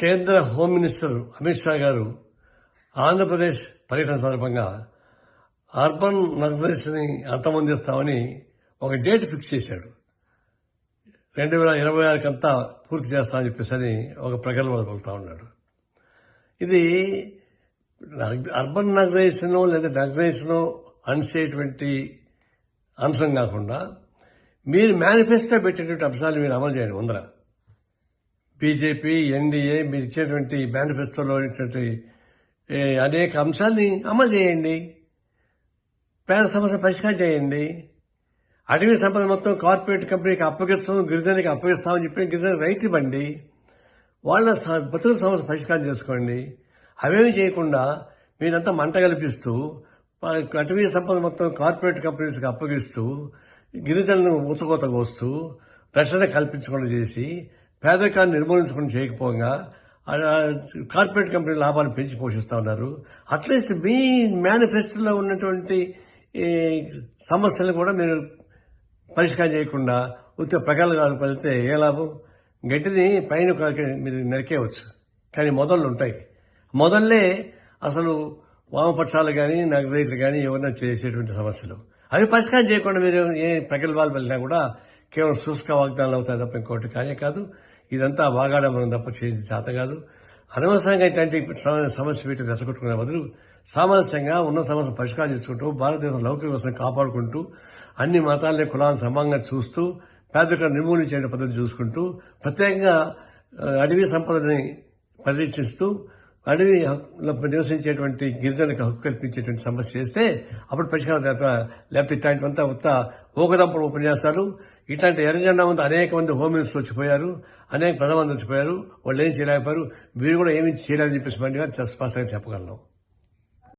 కేంద్ర home minister Amit Shah గారు ఆంధ్రప్రదేశ్ పర్యటన సందర్భంగా అర్బన్ నక్సల్స్ని అంతమొందిస్తామని ఒక డేట్ ఫిక్స్ చేశాడు. 2026 కంతా పూర్తి చేస్తామని చెప్పేసి ఒక ప్రకటన పలుకుతా ఉన్నాడు. ఇది అర్బన్ నక్సలైట్స్నో లేదా నక్సలైట్స్నో అనిచేటువంటి అంశం కాకుండా మీరు మేనిఫెస్టో పెట్టేటువంటి అంశాలు మీరు అమలు చేయండి. ముందర బీజేపీ, ఎన్డీఏ మీరు ఇచ్చేటువంటి మేనిఫెస్టోలో ఉన్నటువంటి అనేక అంశాలని అమలు చేయండి. పేద సమస్య పరిష్కారం చేయండి. అటవీ సంపద మొత్తం కార్పొరేట్ కంపెనీకి అప్పగిస్తాం, గిరిజనులకి అప్పగిస్తామని చెప్పి గిరిజనులకు రైట్ ఇవ్వండి. వాళ్ళ బతుకుల సమస్య పరిష్కారం చేసుకోండి. అవేమి చేయకుండా మీరంతా మంట కల్పిస్తూ అటవీ సంపద మొత్తం కార్పొరేట్ కంపెనీస్కి అప్పగిస్తూ గిరిజనులను ఊచకోత కోస్తూ రక్షణ కల్పించకుండా చేసి పేదరికాన్ని నిర్మూలించకుండా చేయకపోగా కార్పొరేట్ కంపెనీ లాభాలు పెంచి పోషిస్తూ ఉన్నారు. అట్లీస్ట్ మీ మేనిఫెస్టోలో ఉన్నటువంటి సమస్యలు కూడా మీరు పరిష్కారం చేయకుండా ఉత్త ప్రకటనలు వెళ్తే ఏ లాభం? గట్టిని పైన మీరు నరికేయవచ్చు, కానీ మొదళ్ళు ఉంటాయి. మొదల్లే అసలు వామపక్షాలు కానీ నక్సలైట్లు కానీ ఎవరైనా చేసేటువంటి సమస్యలు అవి పరిష్కారం చేయకుండా మీరు ఏ ప్రగల్భాలు వెళ్ళినా కూడా కేవలం శుష్క వాగ్దానాలు అవుతాయి తప్ప ఇంకోటి కానీ కాదు. ఇదంతా బాగాడమనం తప్ప చేసి చేత కాదు. అనవసరంగా ఇట్లాంటి సమస్య పెట్టి రెచ్చగొట్టుకునే బదులు సామరస్యంగా ఉన్న సమస్యను పరిష్కారం చేసుకుంటూ భారతదేశం లౌకిక వ్యవస్థను కాపాడుకుంటూ అన్ని మతాలని కులాలను సమానంగా చూస్తూ పేదరికాన్ని నిర్మూలించే పద్ధతి చూసుకుంటూ ప్రత్యేకంగా అడవి సంపదని పరిరక్షిస్తూ అడవిలో నివసించేటువంటి గిరిజనులకు హక్కు కల్పించేటువంటి సమస్య చేస్తే అప్పుడు పరిష్కారం. లేకపోతే ఇట్లాంటివంతా ఊకదంపడు ఉపన్యాసాలు, ఇట్లాంటి ఎర్రజెండా ముందు అనేక మంది హోమ్ మినిస్టర్లు వచ్చిపోయారు, అనేక ప్రధానమంత్రులు వచ్చిపోయారు. వాళ్ళు ఏం చేయలేకపోయారు. వీరు కూడా ఏమి చేయలేదని చెప్పేసి స్పష్టంగా చెప్పగలను.